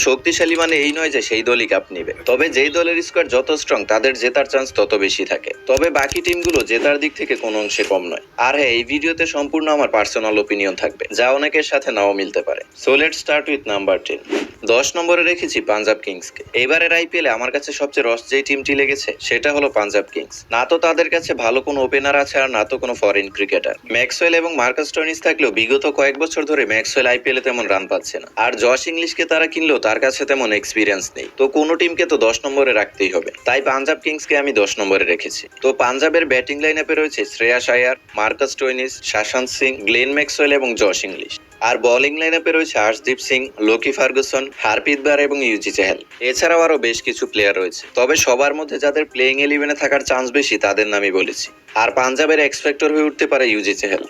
শক্তিশালী মানে এই নয় যে সেই দলই কাপ নিবে, তবে যেই দলের স্কোয়াড যত স্ট্রং তাদের জেতার চান্স তত বেশি থাকে। তবে বাকি টিমগুলো জেতার দিক থেকে কোনো অংশে কম নয়। আর হ্যাঁ, এই ভিডিওতে সম্পূর্ণ আমার পার্সোনাল ওপিনিয়ন থাকবে, যা অনেকের সাথে নাও মিলতে পারে। So let's start with number 10। 10 নম্বরে রেখেছি পাঞ্জাব কিংসকে। এবারের আইপিএলে আমার কাছে সবচেয়ে রস যেই টিমটি লেগেছে সেটা হলো পাঞ্জাব কিংস। না তো তাদের কাছে ভালো কোনো ওপেনার আছে, আর না তো কোনো ফরেন ক্রিকেটার। ম্যাক্সওয়েল এবং মার্কাস স্টোইনিস থাকলেও বিগত কয়েক বছর ধরে ম্যাক্সওয়েল আইপিএলে তেমন রান পাচ্ছে না, আর জশ ইংলিশকে তারা কিনলেও তার কাছে তেমন এক্সপিরিয়েন্স নেই। তো কোনো টিমকে তো 10 নম্বরে রাখতেই হবে, তাই পাঞ্জাব কিংসকে আমি 10 নম্বরে রেখেছি। তো পাঞ্জাবের ব্যাটিং লাইন আপে রয়েছে Shreyas Iyer, Marcus Stoinis, Shashank Singh, Glenn Maxwell এবং জশ ইংলিশ। আর বোলিং লাইন আপে রয়েছে আর্শদীপ সিং, লোকি ফার্গুসন, হারপ্রীত ব্রার এবং ইউজি চেহাল। এছাড়াও আরো বেশ কিছু প্লেয়ার রয়েছে, তবে সবার মধ্যে যাদের প্লেইং ইলেভেনে থাকার চান্স বেশি তাদের নামই বলেছি। আর পাঞ্জাবের এক্সপেক্টর হয়ে উঠতে পারে ইউজি চেহাল।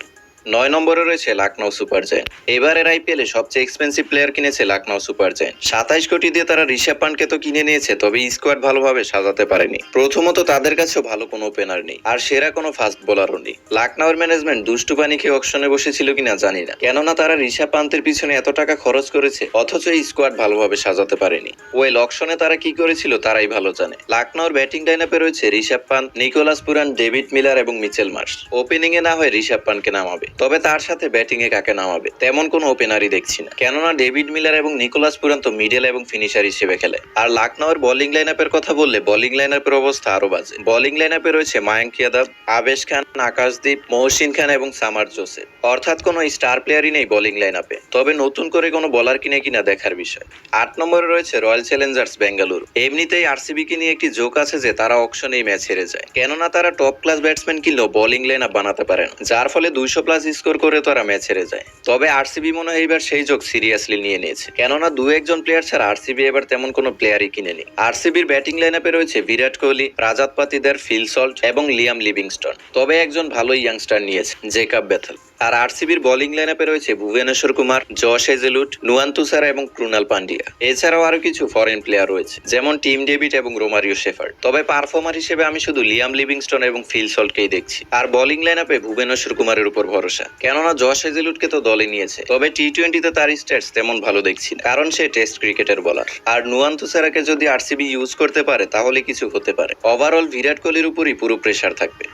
9 নম্বরে রয়েছে লখনৌ সুপার জায়ান্ট। এবারের আইপিএলে সবচেয়ে এক্সপেন্সিভ প্লেয়ার কিনেছে লখনৌ সুপার জায়ান্ট। 27 কোটি দিয়ে তারা ঋষভ পান্টকে তো কিনে নিয়েছে, তবে স্কোয়াড ভালোভাবে সাজাতে পারেনি। প্রথমত তাদের কাছেও ভালো কোনো ওপেনার নেই, আর সেরা কোনো ফাস্ট বোলারও নেই। লখনৌর ম্যানেজমেন্ট দুষ্টু পানি খেয়ে অকশনে বসেছিল কিনা জানি না, কেননা তারা ঋষভ পান্তের পিছনে এত টাকা খরচ করেছে অথচ এই স্কোয়াড ভালোভাবে সাজাতে পারেনি। ওই অকশনে তারা কি করেছিল তারাই ভালো জানে। লখনৌর ব্যাটিং লাইন আপে রয়েছে Rishabh Pant, Nicholas Pooran, David Miller এবং মিচেল মার্শ। ওপেনিং এ না হয় ঋষভ পান্তকে নামাবে, তবে তার সাথে ব্যাটিং এ কাকে নামাবে তেমন কোনো ওপেনারই দেখছি না, কেননা ডেভিড মিলার এবং নিকোলাস পুরান তো মিডল এবং ফিনিশার হিসেবে খেলে। আর লখনৌর বোলিং লাইন আপের কথা বললে বোলিং লাইন আপের অবস্থা আরো বাজে। বোলিং লাইন আপে রয়েছে মায়াঙ্ক যাদব, আবেশ খান, আকাশদীপ, মহসিন খান এবং সামার জোসেফ। অর্থাৎ কোনো স্টার প্লেয়ারই নেই বোলিং লাইন আপে, তবে নতুন করে কোনো বোলার কিনে কিনা দেখার বিষয়। 8 নম্বরে রয়েছে রয়্যাল চ্যালেঞ্জার্স বেঙ্গালুরু। এমনিতেই আরসিবি কে নিয়ে একটি জোক আছে যে তারা অকশনেই ম্যাচ হেরে যায়, কেননা তারা টপ ক্লাস ব্যাটসম্যান কিনলেও বোলিং লাইন আপ বানাতে পারে না, যার ফলে 200 প্লাস স্কোর করে তারা ম্যাচ হেরে যায়। তবে আরসিবি মনে হয় এবার সেই জোক সিরিয়াসলি নিয়ে নিয়েছে, কেননা দু একজন প্লেয়ার ছাড়া আরসিবি এবার তেমন কোনো প্লেয়ারই কিনেনি। আরসিবির ব্যাটিং লাইন আপে রয়েছে বিরাট কোহলি, রাজাত পাতিদার, ফিল সল্ট এবং লিয়াম লিভিংস্টন। তবে একজন ভালো ইয়াংস্টার নিয়েছে, জেকাব বেথেল। আর আরসিবির বোলিং লাইন আপে রয়েছে ভুবনেশ্বর কুমার, জশ হেজেলউড, নুয়ান তুষারা এবং ক্রুনাল পান্ডিয়া। এছাড়াও আরো কিছু ফরেন প্লেয়ার রয়েছে, যেমন টিম ডেভিড এবং রোমারিও শেফার্ড। তবে পারফর্মার হিসেবে আমি শুধু লিয়াম লিভিংস্টন এবং ফিল সল্টকেই দেখছি। আর বোলিং লাইন আপে ভুবনেশ্বর কুমারের উপর ভরসা, কেননা জশ হেজেলউডকে তো দলে নিয়েছে, তবে টি-20তে তার স্ট্যাটস তেমন ভালো দেখছি না, কারণ সে টেস্ট ক্রিকেটের বোলার। আর নুয়ান তুষারাকে যদি আরসিবি ইউজ করতে পারে তাহলে কিছু হতে পারে। ওভারঅল বিরাট কোহলির উপরই পুরো প্রেসার থাকবে।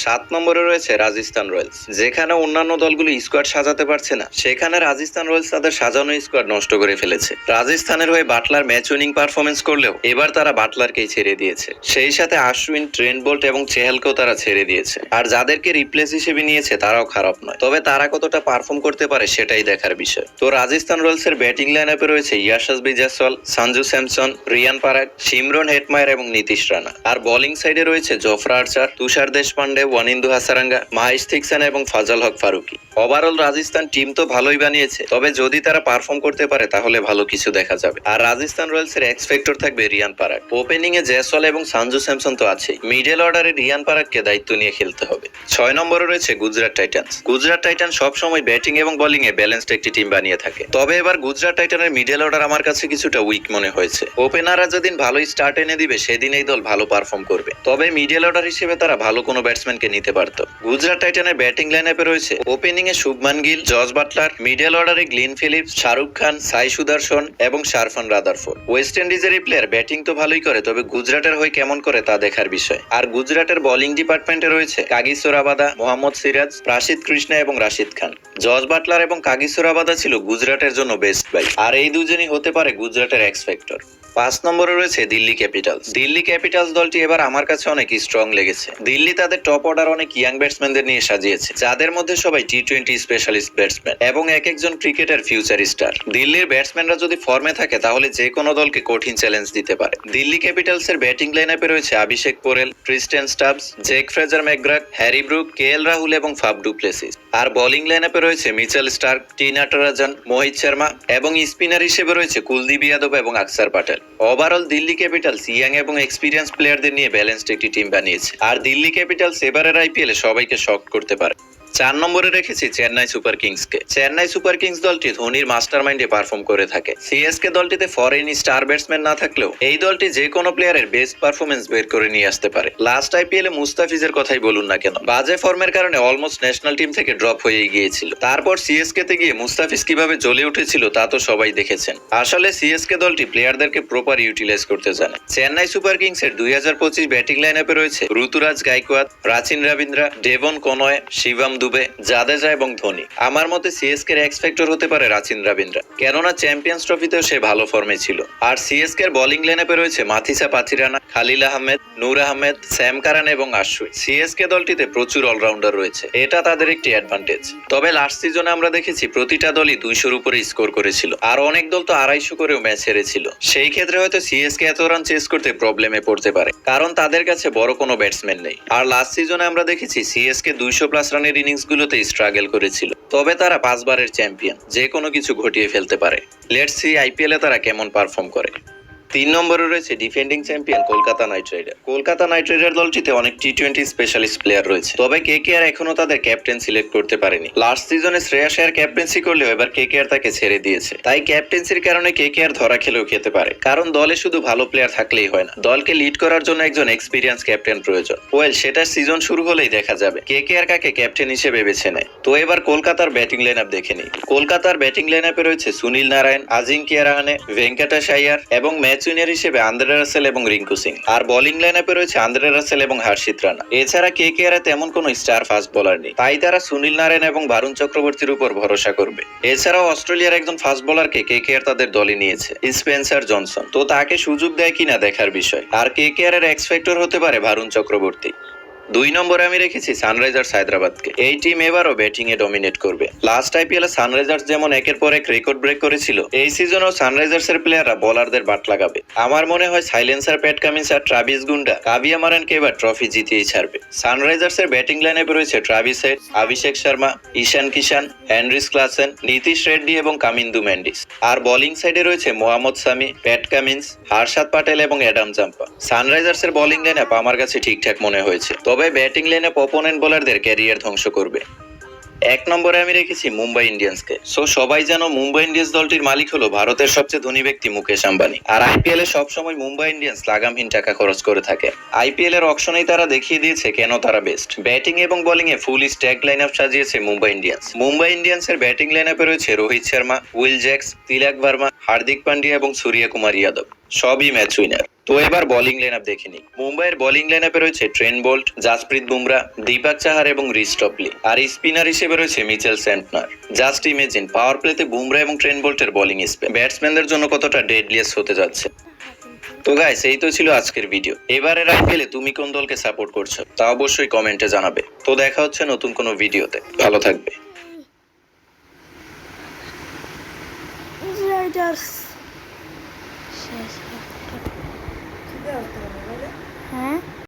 7 নম্বরে রয়েছে রাজস্থান রয়্যালস। যেখানে অন্যান্য দলগুলো স্কোয়াড সাজাতে পারছে না, সেখানে রাজস্থান রয়্যালস তাদের সাজানো স্কোয়াড নষ্ট করে ফেলেছে। রাজস্থানের হয়ে বাটলার ম্যাচ উইনিং পারফরমেন্স করলেও এবার তারা বাটলারকেই ছেড়ে দিয়েছে, সেই সাথে আশ্বিন, ট্রেন্ট বোল্ট এবং চেহালকেও তারা ছেড়ে দিয়েছে। আর যাদেরকে রিপ্লেস হিসেবে নিয়েছে তারাও খারাপ নয়, তবে তারা কতটা পারফর্ম করতে পারে সেটাই দেখার বিষয়। তো রাজস্থান রয়্যালস এর ব্যাটিং লাইন আপে রয়েছে ইয়াশাসবি জয়সওয়াল, সঞ্জু স্যামসন, রিয়ান পারাগ, সিমরন হেটমায়ার এবং নীতিশ রানা। আর বোলিং সাইডে রয়েছে জফরা আর্চার, তুষার দেশপান্ডে, ওয়ানিন্দু হাসারাঙ্গা, মাহেশ থিকসান এবং Fazalhaq Farooqi. Overall Rajasthan team তো ভালোই বানিয়েছে, তবে যদি তারা পারফর্ম করতে পারে তাহলে ভালো কিছু দেখা যাবে। আর রাজস্থান রয়্যালস এর এক্স ফ্যাক্টর থাকবে রিয়ান পারাগ। ওপেনিং এ জয়সওয়াল এবং সঞ্জু স্যামসন তো আছে, মিডল অর্ডারে রিয়ান পারাগকে দায়িত্ব নিয়ে খেলতে হবে। 6 নম্বরে রয়েছে গুজরাট টাইটান্স। গুজরাট টাইটান্স সবসময় ব্যাটিং এবং বোলিং এ ব্যালেন্সড একটি টিম বানিয়ে থাকে, তবে এবার গুজরাট টাইটানের মিডল অর্ডার আমার কাছে কিছুটা উইক মনে হয়েছে। ওপেনাররা যেদিন ভালো স্টার্ট এনে দিবে সেদিন এই দল ভালো পারফর্ম করবে, তবে মিডল অর্ডার হিসেবে তারা ভালো কোনো ব্যাটসম্যানকে নিতে পারত। গুজরাট টাইটানের ব্যাটিং লাইন আপে রয়েছে ওপেনিং এ Shubman Gill, Jos Buttler, middle অর্ডারে গ্লেন ফিলিপস, শাহরুখ খান, সাই সুদর্শন এবং শারফান রাদারফোর্ড। ওয়েস্ট ইন্ডিজের এই প্লেয়ার ব্যাটিং তো ভালোই করে, তবে গুজরাটের হয়ে কেমন করে তা দেখার বিষয়। আর গুজরাটের বোলিং ডিপার্টমেন্টে রয়েছে কাগিসো রাবাদা, মোহাম্মদ সিরাজ, রাশিদ কৃষ্ণা এবং রাশিদ খান। জস বাটলার এবং কাগিসো রাবাদা ছিল গুজরাটের জন্য বেস্ট বাই, আর এই দুজনই হতে পারে গুজরাটের এক্স ফ্যাক্টর। 5 নম্বরে রয়েছে দিল্লি ক্যাপিটালস। দিল্লি ক্যাপিটালস দলটি এবার আমার কাছে অনেক স্ট্রং লেগেছে। দিল্লি তাদের টপ অর্ডার অনেক ইয়াং ব্যাটসম্যানদের নিয়ে সাজিয়েছে, যাদের মধ্যে সবাই টি-20 স্পেশালিস্ট ব্যাটসম্যান এবং এক একজন ক্রিকেটার ফিউচার স্টার। দিল্লির ব্যাটসম্যানরা যদি ফর্মে থাকে তাহলে যে কোনো দলকে কঠিন চ্যালেঞ্জ দিতে পারে। দিল্লি ক্যাপিটালস এর ব্যাটিং লাইন আপে রয়েছে Abhishek Porel, Kristen Stubbs, Jake Fraser McGrath, Harry Brook, KL Rahul এবং ফাফ ডু প্লেসিস। আর বোলিং লাইন আপে রয়েছে Mitchell Starc, T Natarajan, Mohit Sharma এবং স্পিনার হিসেবে রয়েছে কুলদীপ যাদব এবং Axar Patel. Overall Delhi Capitals young এবং এক্সপিরিয়েন্স প্লেয়ারদের নিয়ে ব্যালেন্সড একটি টিম বানিয়েছে, আর দিল্লি ক্যাপিটালস এবারের আইপিএলে সবাইকে শক করতে পারে। 4 নম্বরে রেখেছি চেন্নাই সুপার কিংসকে। চেন্নাই সুপার কিংস দলটি ধোনির মাস্টারমাইন্ডে পারফর্ম করে থাকে। সিএসকে দলটিতে ফরেন স্টার ব্যাটসম্যান না থাকলেও এই দলটি যে কোনো প্লেয়ারের বেস্ট পারফরমেন্স বের করে নিয়ে আসতে পারে। লাস্ট আইপিএলে মুস্তাফিজের কথাই বলুন না কেন, বাজে ফর্মের কারণে অলমোস্ট ন্যাশনাল টিম থেকে ড্রপ হয়ে গিয়েছিল। তারপর সিএসকে তে গিয়ে মুস্তাফিজ কিভাবে জ্বলে উঠেছিল তা তো সবাই দেখেছেন। আসলে সিএসকে দলটি প্লেয়ারদেরকে প্রপার ইউটিলাইজ করতে জানে। চেন্নাই সুপার কিংস এর 2025 ব্যাটিং লাইনআপে রয়েছে ঋতুরাজ গাইকোয়াদ, রাচিন রবীন্দ্রা, ডেভন কনয়, শিবম দুবে, জাদেজা এবং ধোনি। আমার মতে সিএসকে এর এক্স ফ্যাক্টর হতে পারে রাচিন রবীন্দ্রা, কেননা চ্যাম্পিয়ন্স ট্রফিতেও সে ভালো ফর্মে ছিল। আর সিএসকে এর বোলিং লাইনআপে রয়েছে মাথিসা পাথিরানা, খালিল আহমেদ, নূর আহমেদ, স্যাম কারান এবং আশ্বিন। সিএসকে দলটিতে প্রচুর অলরাউন্ডার রয়েছে, এটা তাদের একটি অ্যাডভান্টেজ। তবে লাস্ট সিজনে আমরা দেখেছি প্রতিটা দলই 200-র উপরে স্কোর করেছিল, আর অনেক দল তো 250 করেও ম্যাচ হেরেছিল। সেই ক্ষেত্রে হয়তো সিএসকে এত রান চেস করতে প্রবলেমে পড়তে পারে, কারণ তাদের কাছে বড় কোনো ব্যাটসম্যান নেই। আর লাস্ট সিজনে আমরা দেখেছি সিএসকে 200+ রানের ইনিংস গুলোতে স্ট্রাগল করেছিল। তবে তারা 5 বারের চ্যাম্পিয়ন, যে কোনো কিছু ঘটিয়ে ফেলতে পারে। লেটস সি আইপিএলে তারা কেমন পারফর্ম করে। 3 নম্বরে রয়েছে defending champion Kolkata Knight Rider. Kolkata Knight Rider দলটিতে অনেক টি-20 স্পেশালিস্ট প্লেয়ার রয়েছে, তবে কেকেআর এখনো তাদের ক্যাপ্টেন সিলেক্ট করতে পারেনি। লাস্ট সিজনে শ্রেয়াস আয়ার ক্যাপ্টেন্সি করলেও এবার কেকেআর তাকে ছেড়ে দিয়েছে। তাই ক্যাপ্টেন্সির কারণে কেকেআর ধরা খেলেও খেতে পারে, কারণ দলে শুধু ভালো প্লেয়ার থাকলেই হয় না, দলকে লিড করার জন্য একজন এক্সপিরিয়েন্স ক্যাপ্টেন প্রয়োজন। ওয়েল, সেটা সিজন শুরু হলেই দেখা যাবে কেকেআর কাকে ক্যাপ্টেন হিসেবে বেছে নেয়। তো এবার কলকাতার ব্যাটিং লাইনআপ দেখে নিই। কলকাতার ব্যাটিং লাইনআপে রয়েছে সুনীল নারায়ণ, আজিঙ্কিয়া রাহানে, ভেঙ্কটেশ আয়ার এবং ম্যাচ উইনার হিসেবে আন্দ্রে রাসেল এবং রিঙ্কু সিং। আর বোলিং লাইনআপে রয়েছে আন্দ্রে রাসেল এবং হর্ষিত রানা। এছাড়া কেকেআর তেমন কোনো স্টার ফাস্ট বোলার নেই, তাই তারা সুনীল নারায়ণ এবং বারুণ চক্রবর্তীর উপর ভরসা করবে। এছাড়াও অস্ট্রেলিয়ার একজন ফাস্ট বোলারকে কেকেআর তাদের দলে নিয়েছে, স্পেন্সার জনসন। তো তাকে সুযোগ দেয় কিনা দেখার বিষয়। আর কেকেআর এর এক্স ফ্যাক্টর হতে পারে বারুণ চক্রবর্তী। 2 নম্বরে আমি রেখেছি সানরাইজার্স হায়দ্রাবাদকে। এই টিম এবারও ব্যাটিং এ ডমিনেট করবে। লাস্ট আইপিএলে সানরাইজার্স যেমন একের পর এক রেকর্ড ব্রেক করেছিল, এই সিজনেও সানরাইজার্স এর প্লেয়াররা বোলারদের বাট লাগাবে। আমার মনে হয় সাইলেন্সার প্যাট কামিন্স আর ট্রাভিস গুন্ডা কাবিয়া মারানকে এবার ট্রফি জিতিয়েই ছাড়বে। সানরাইজার্স এর ব্যাটিং লাইনআপে রয়েছে ট্রাভিস হেড, অভিষেক শর্মা, ঈশান কিষান, হেনরিস ক্লাসেন, নীতিশ রেড্ডি এবং কামিন্দু মেন্ডিস। আর বোলিং সাইডে রয়েছে মোহাম্মদ সামি, প্যাট কামিন্স, হর্ষাদ প্যাটেল এবং অ্যাডাম জাম্পা। সানরাইজার্স এর বোলিং লাইনআপ আমার কাছে ঠিকঠাক মনে হয়েছে, তবে ব্যাটিং লাইনে অপোনেন্ট বোলারদের ক্যারিয়ার ধ্বংস করবে। 1 নম্বরে আমি রেখেছি মুম্বাই ইন্ডিয়ান্সকে। সো সবাই জানো মুম্বাই ইন্ডিয়ান্স দলটির মালিক হলো ভারতের সবচেয়ে ধনী ব্যক্তি মুকেশ আম্বানি। আর আইপিএল এ সবসময় মুম্বাই ইন্ডিয়ান্স লাগামহীন টাকা খরচ করে থাকে। আইপিএল এর অকশনেই তারা দেখিয়ে দিয়েছে কেন তারা বেস্ট। ব্যাটিং এবং বোলিং এ ফুল স্ট্যাক লাইনআপ সাজিয়েছে মুম্বাই ইন্ডিয়ান্স। মুম্বাই ইন্ডিয়ান্সের ব্যাটিং লাইনআপে রয়েছে রোহিত শর্মা, উইল জ্যাক্স, তিলক ভার্মা, হার্দিক পান্ডিয়া এবং সূর্য কুমার যাদব, সবই ম্যাচ উইনার। তো এবার বোলিং লাইনআপ দেখে নিই। মুম্বাইয়ের বোলিং লাইনআপে রয়েছে ট্রেন্ট বোল্ট, জাসপ্রীত বুমরা, দীপক চাহার এবং রিস টপলি। আর স্পিনার হিসেবে রয়েছে মিচেল স্যান্টনার। জাস্ট ইমেজিন পাওয়ার প্লেতে বুমরা এবং ট্রেন্ট বোল্টের বোলিং স্পিন ব্যাটসম্যানদের জন্য কতটা ডেডলিয়েস্ট হতে যাচ্ছে। তো গাইস, এই তো ছিল আজকের ভিডিও। এবারের আইপিএলে তুমি কোন দলকে সাপোর্ট করছো তা অবশ্যই কমেন্টে জানাবে। তো দেখা হচ্ছে নতুন কোনো ভিডিওতে। ভালো থাকবে। রাইডার্স শেষ